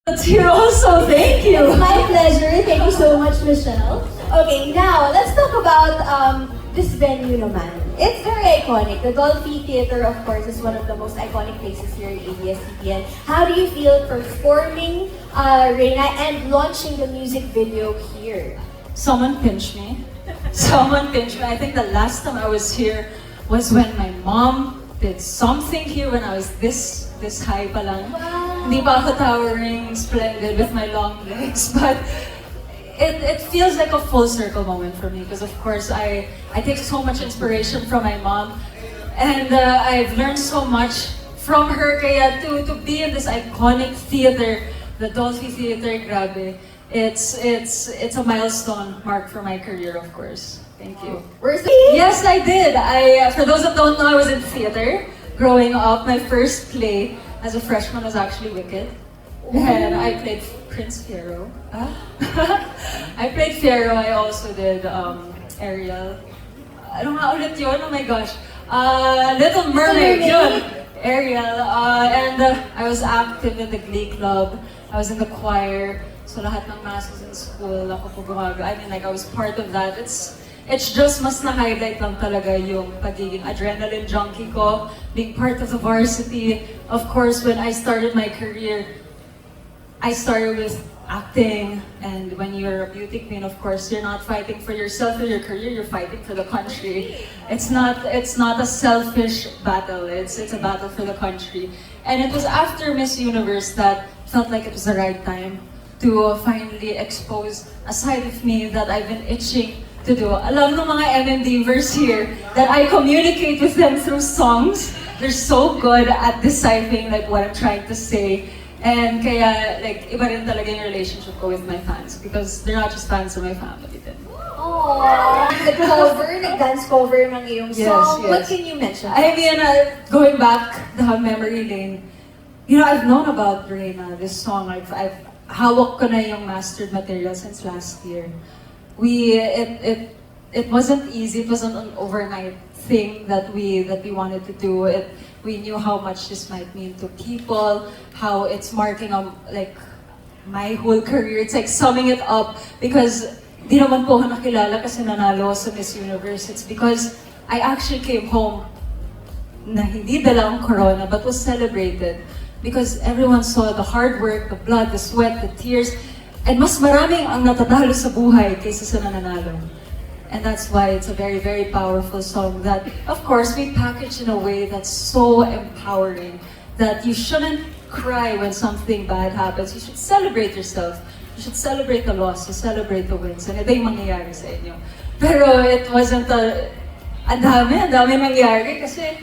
That's here also, thank you. It's my pleasure. Thank you so much, Michelle. Okay, now let's talk about this venue naman. It's very iconic. The Dolphy Theater, of course, is one of the most iconic places here in ABS-CBN. How do you feel performing Reina and launching the music video here? Someone pinched me. Someone pinched me. I think the last time I was here was when my mom did something here when I was this high pa lang. Wow. Hindi pa ako towering, splendid with my long legs, but it feels like a full circle moment for me because of course I take so much inspiration from my mom and I've learned so much from her kaya to be in this iconic theater, the Dolphy Theater, grabe. It's a milestone mark for my career, of course. Thank you. Yes, I did. For those that don't know, I was in theater growing up. My first play as a freshman was actually Wicked. And I played Prince Fiyero. I played Fiyero. I also did Ariel. Ano nga ulit yun? Oh my gosh. Little Mermaid yun. Ariel. And I was active in the Glee Club. I was in the choir. So lahat ng masses in school, ako po gumagawa. I mean, like, I was part of that. It's just mas na-highlight lang talaga yung pagiging adrenaline junkie ko, being part of the varsity. Of course, when I started my career, I started with acting, and when you're a beauty queen, of course, you're not fighting for yourself or your career, you're fighting for the country. It's not a selfish battle, it's a battle for the country. And it was after Miss Universe that felt like it was the right time to finally expose a side of me that I've been itching to do. Alam ng mga MMDvers here that I communicate with them through songs. They're so good at deciphering like what I'm trying to say. And kaya, like, iba rin talaga yung relationship ko with my fans because they're not just fans of my family din. Aww! Nag-dance cover ng iyong song. Yes. What can you mention? I mean, going back the memory lane, you know, I've known about Reina, this song. I've hawak ko na yung mastered material since last year. It wasn't easy. It wasn't an overnight thing that we wanted to do. We knew how much this might mean to people, how it's marking like my whole career. It's like summing it up because di naman po ako nakilala kasi nanalo sa Miss Universe. It's because I actually came home na hindi dala ang corona but was celebrated because everyone saw the hard work, the blood, the sweat, the tears, and mas maraming ang natatalo sa buhay kaysa sa nananalo. And that's why it's a very, very powerful song that, of course, we package in a way that's so empowering that you shouldn't cry when something bad happens. You should celebrate yourself. You should celebrate the losses, celebrate the wins. And ito yung mangyayari sa inyo. Pero it wasn't ang dami mangyayari kasi,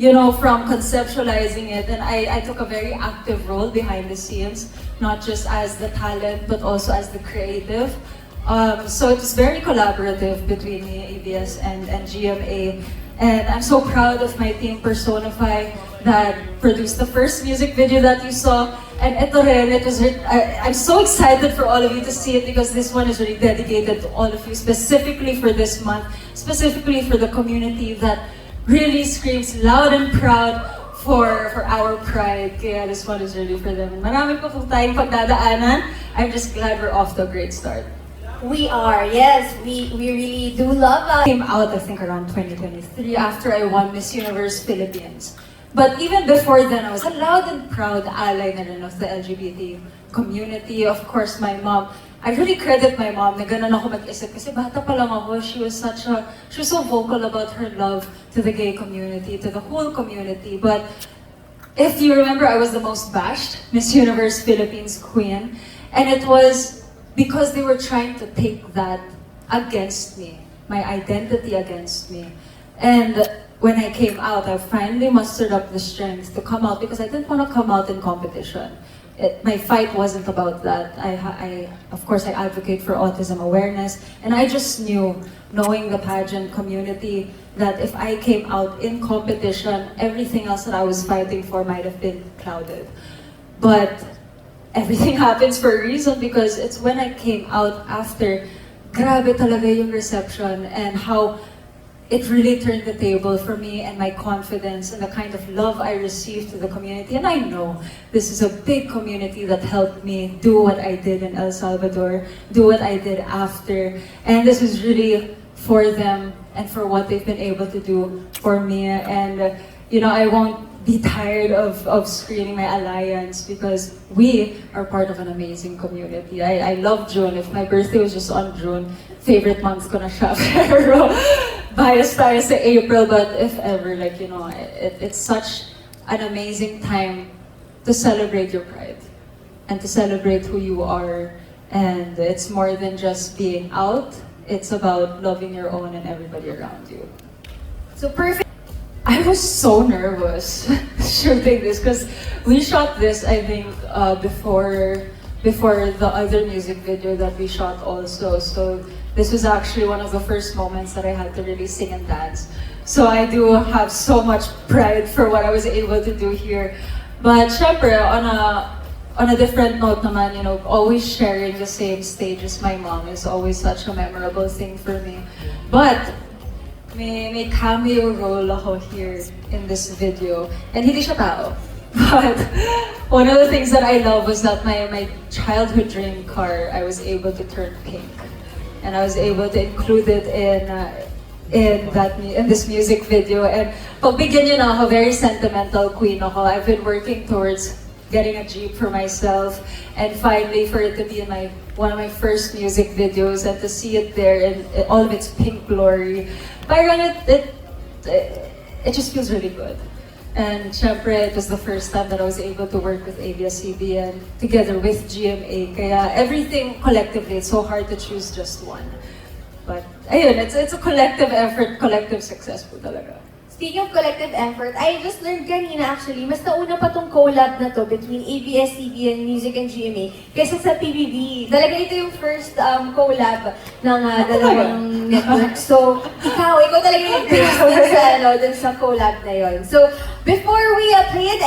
you know, from conceptualizing it, and I took a very active role behind the scenes, not just as the talent, but also as the creative. So it was very collaborative between me, ABS, and GMA. And I'm so proud of my team Personify that produced the first music video that you saw. And ito rin, I'm so excited for all of you to see it because this one is really dedicated to all of you, specifically for this month, specifically for the community that really screams loud and proud for our pride. Kaya this one is really for them. And marami pa po tayong pagdadaanan. I'm just glad we're off to a great start. We are, yes. We really do love that. Came out, I think, around 2023 after I won Miss Universe Philippines. But even before then, I was a loud and proud ally na rin of the LGBT community. Of course, my mom. I really credit my mom na ganun ako mag-isip kasi bata pa lang ako, she was so vocal about her love to the gay community, to the whole community. But if you remember, I was the most bashed Miss Universe Philippines queen. And it was because they were trying to take that against me, my identity against me. And when I came out, I finally mustered up the strength to come out because I didn't want to come out in competition. My fight wasn't about that. Of course, I advocate for autism awareness, and I just knew, knowing the pageant community, that if I came out in competition, everything else that I was fighting for might have been clouded. But everything happens for a reason because it's when I came out after, grabe talaga yung reception and how it really turned the table for me and my confidence and the kind of love I received to the community. And I know this is a big community that helped me do what I did in El Salvador, do what I did after. And this is really for them and for what they've been able to do for me. And, I won't be tired of screening my alliance because we are part of an amazing community. I love June. If my birthday was just on June, favorite month ko na siya. Pero bias tayo sa April, but if ever, it's such an amazing time to celebrate your pride and to celebrate who you are. And it's more than just being out. It's about loving your own and everybody around you. So perfect. I was so nervous shooting this because we shot this, I think, before the other music video that we shot also. So this was actually one of the first moments that I had to really sing and dance. So I do have so much pride for what I was able to do here. But syempre, on a different note naman, always sharing the same stage as my mom is always such a memorable thing for me. But may cameo role ako here in this video. And hindi siya tao. But one of the things that I love was that my childhood dream car, I was able to turn pink. And I was able to include it in this music video. And pagbigyan niyo na ako, very sentimental queen ako. I've been working towards getting a Jeep for myself, and finally for it to be in one of my first music videos and to see it there in all of its pink glory. Parang it just feels really good. And syempre, it was the first time that I was able to work with ABS-CBN together with GMA. Kaya everything collectively, it's so hard to choose just one. But ayun, it's a collective effort, collective success po talaga. Speaking of collective effort, I just learned kanina actually, mas nauna pa tong collab na to between ABS-CBN Music and GMA kaysa sa PBB. Talaga ito yung first collab ng dalawang network. So, ikaw talaga yung base dun sa collab na yon. So, before we play it,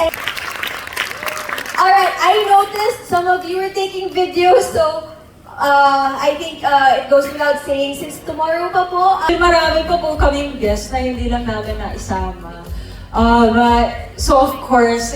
alright, I noticed some of you were taking videos, so I think it goes without saying, since tomorrow pa po, marami pa po kaming guests na hindi lang namin naisama. So of course,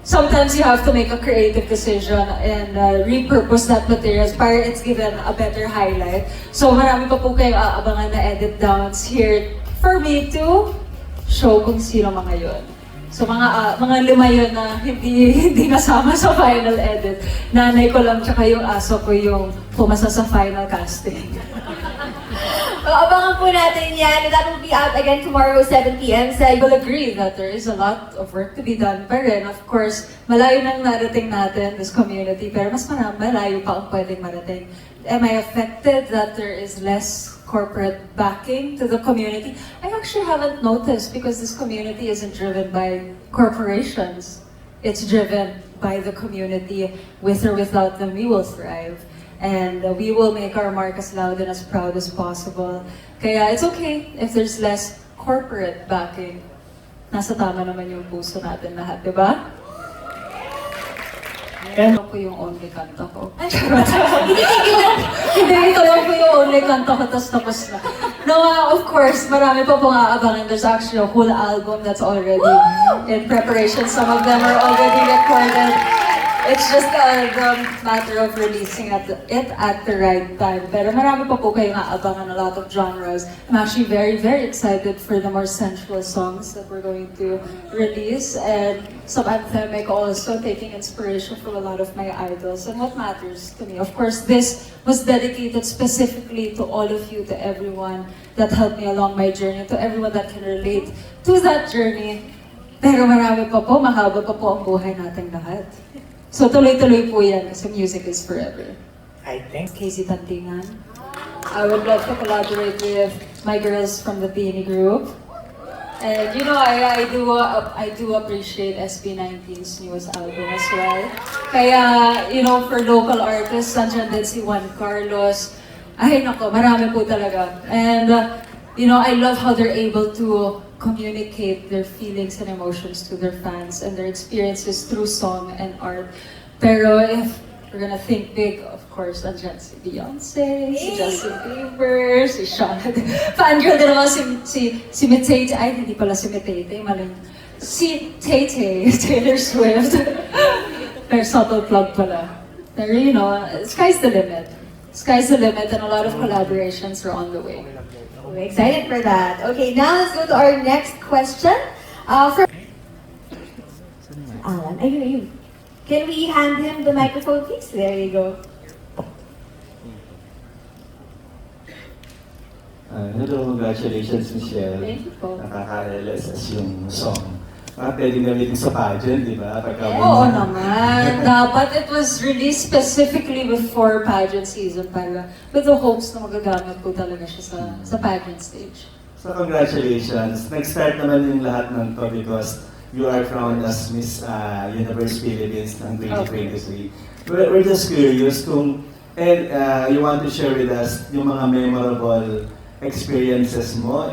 sometimes you have to make a creative decision and repurpose that materials para it's given a better highlight. So marami pa po kayong aabangan na edit downs here for me to show kung sino mga yun. So mga lima yun na hindi nasama sa final edit. Nanay ko lang tsaka yung aso ko yung pumasa sa final casting. Abangan po natin yan. That will be out again tomorrow, 7 p.m. I will agree that there is a lot of work to be done pa rin. Of course, malayo nang narating natin, this community, pero mas malayo pa ang pwedeng marating. Am I affected that there is less corporate backing to the community? I actually haven't noticed because this community isn't driven by corporations. It's driven by the community. With or without them, we will thrive. And we will make our mark as loud and as proud as possible. Kaya it's okay if there's less corporate backing. Nasa tama naman yung puso natin lahat, di ba? Ito po yung only kanta ko. Hindi, ito lang po yung only kanta ko, tapos na. No, of course, marami pa pong aabangan. There's actually a whole album that's already in preparation. Some of them are already recorded. It's just the matter of releasing it at the right time. Pero marami pa po kayong aabangan, a lot of genres. I'm actually very, very excited for the more sensual songs that we're going to release. And some anthemic also, taking inspiration from a lot of my idols. And what matters to me, of course, this was dedicated specifically to all of you, to everyone that helped me along my journey, to everyone that can relate to that journey. Pero marami pa po, mahaba pa po ang buhay nating lahat. So tuloy-tuloy po yan kasi music is forever. I think. Casey Tantingan. I would love to collaborate with my girls from the Beanie Group. And I do appreciate SB19's newest album as well. Kaya, for local artists, nandiyan din si Juan Carlos. Ay nako, marami po talaga. And I love how they're able to communicate their feelings and emotions to their fans and their experiences through song and art. Pero we're gonna think big, of course, andyan si Beyonce, si Justin Bieber, si Sean. Fangirl din naman si Mensahe, ay hindi pala si Mensahe, mali. Si Tay-Tay, Taylor Swift. Pero subtle plug pala. Pero you know, sky's the limit. Sky's the limit and a lot of collaborations are on the way. We're excited for that. Okay, now let's go to our next question. From Alan, ayun. Can we hand him the microphone, please? There you go. Hello, congratulations, Michelle. Thank you po. Nakaka-LSS yung song. Pwede gamitin sa pageant, di ba? Oo naman. Dapat it was released specifically before pageant season para with the hopes na magagamit po talaga siya sa pageant stage. So congratulations. Nag-start naman yung lahat ng to because you are crowned as Miss Universe Philippines ng 2023. We're just curious kung you want to share with us yung mga memorable experiences mo,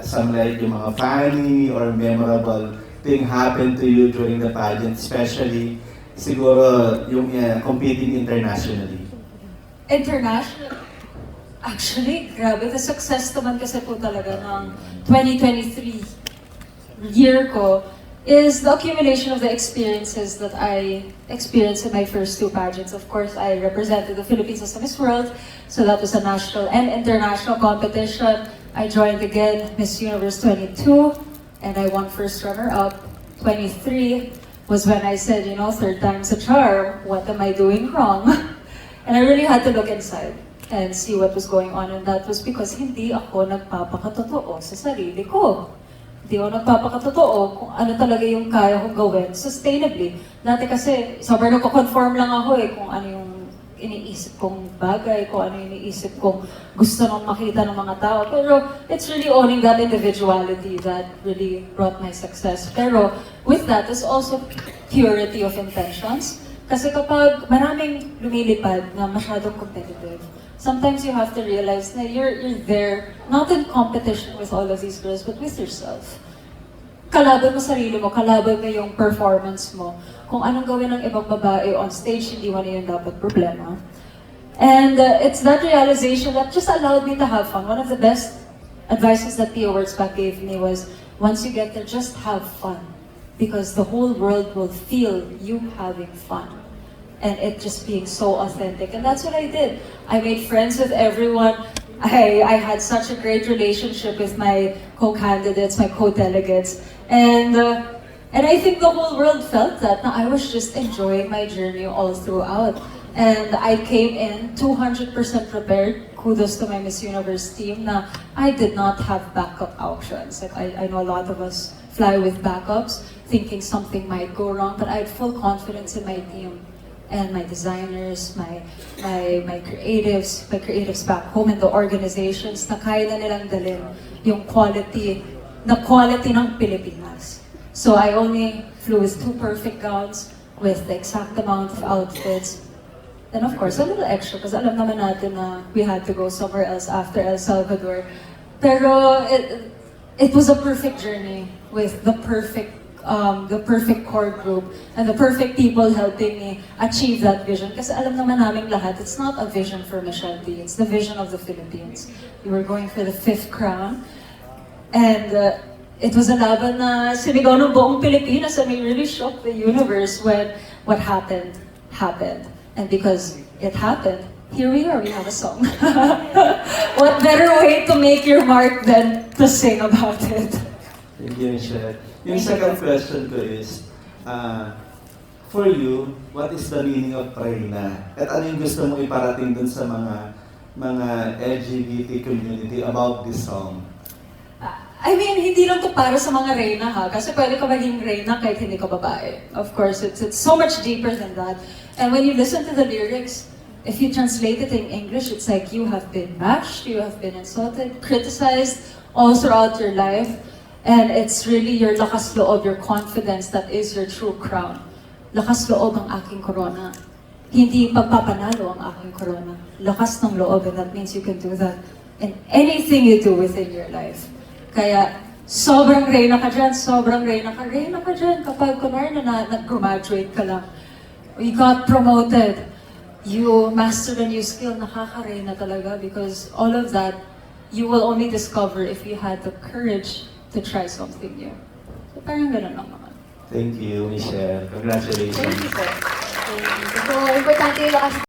some like yung mga funny or memorable thing happened to you during the pageant, especially siguro yung competing internationally. International? Actually, grabe, the success naman kasi po talaga ng 2023 year ko is the accumulation of the experiences that I experienced in my first two pageants. Of course, I represented the Philippines as Miss World, so that was a national and international competition. I joined again Miss Universe 22, and I won first runner-up. 23 was when I said, you know, third time's a charm, what am I doing wrong? And I really had to look inside and see what was going on, and that was because hindi ako nagpapakatotoo sa sarili ko. Hindi ako nagpapakatotoo kung ano talaga yung kaya kong gawin sustainably. Dati kasi, sobrang nagko-conform lang ako kung ano yung iniisip kong bagay, kung ano yung iniisip kong gusto nang makita ng mga tao. Pero it's really owning that individuality that really brought my success. Pero with that, is also purity of intentions. Kasi kapag maraming lumilipad na masyadong competitive, sometimes you have to realize na you're there, not in competition with all of these girls, but with yourself. Kalaban mo sarili mo, kalaban mo yung performance mo. Kung anong gawin ng ibang babae on stage, hindi mo na yun dapat problema. And it's that realization that just allowed me to have fun. One of the best advices that Pia Wurtzbach gave me was, once you get there, just have fun. Because the whole world will feel you having fun. And it just being so authentic. And that's what I did. I made friends with everyone. I had such a great relationship with my co-candidates, my co-delegates. And I think the whole world felt that. Now, I was just enjoying my journey all throughout. And I came in 200% prepared. Kudos to my Miss Universe team. Now, I did not have backup options. Like I know a lot of us fly with backups, thinking something might go wrong, but I had full confidence in my team and my designers, my creatives back home and the organizations na kaya na nilang dalhin yung quality ng Pilipinas. So I only flew with 2 perfect gowns with the exact amount of outfits. And of course, a little extra because alam naman natin na we had to go somewhere else after El Salvador. Pero it was a perfect journey with the perfect core group and the perfect people helping me achieve that vision. Kasi alam naman namin lahat, it's not a vision for Michelle Dee, it's the vision of the Philippines. We were going for the 5th crown. And it was a laban na sinigaw ng buong Pilipinas and we really shocked the universe when what happened. And because it happened, here we are, we have a song. What better way to make your mark than to sing about it? Thank you, Michelle. Yung second question ko is, for you, what is the meaning of Reyna? At ano yung gusto mo iparating dun sa mga LGBT community about this song? I mean, hindi lang to para sa mga reyna ha, kasi pwede ka maging reyna kahit hindi ka babae. Of course, it's so much deeper than that. And when you listen to the lyrics, if you translate it in English, it's like you have been bashed, you have been insulted, criticized all throughout your life. And it's really your lakas loob, your confidence that is your true crown. Lakas loob ang aking corona. Hindi pagpapanalo ang aking corona. Lakas ng loob, and that means you can do that in anything you do within your life. Kaya sobrang reyna ka dyan, kapag kunwari na nag-graduate ka lang, you got promoted, you master a new skill, nakaka-reyna talaga because all of that, you will only discover if you had the courage to try something new. So parang ganun lang naman. Thank you, Michelle. Congratulations. So, importante yung lakas